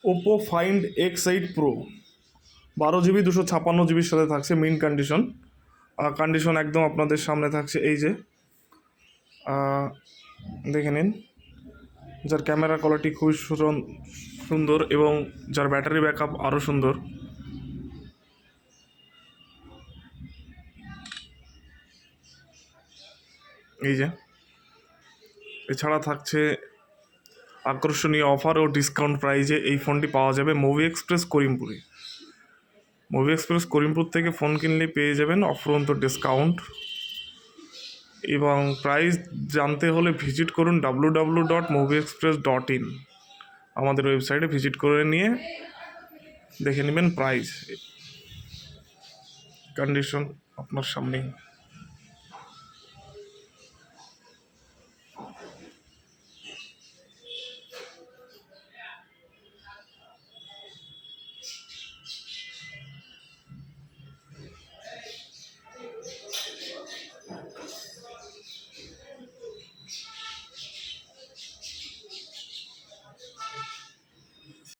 Oppo find X8 pro 12 GB 256 GBর সাথে থাকছে mint condition. Condition একদম আপনাদের সামনে থাকছে, এই যে দেখে নিন, যার ক্যামেরা কোয়ালিটি খুবই সুন্দর এবং যার ব্যাটারি ব্যাকআপ আরও সুন্দর। এই যে, এছাড়া থাকছে আকর্ষণীয় অফার ও ডিসকাউন্ট প্রাইজে এই ফোনটি পাওয়া যাবে মুভি এক্সপ্রেস করিমপুরে। মুভি এক্সপ্রেস করিমপুর থেকে ফোন কিনলে পেয়ে যাবেন অফুরন্ত ডিসকাউন্ট। এবং প্রাইস জানতে হলে ভিজিট করুন www.movieexpress.in, আমাদের ওয়েবসাইটে ভিজিট করে নিয়ে দেখে নেবেন প্রাইস। কন্ডিশন আপনার সামনেই।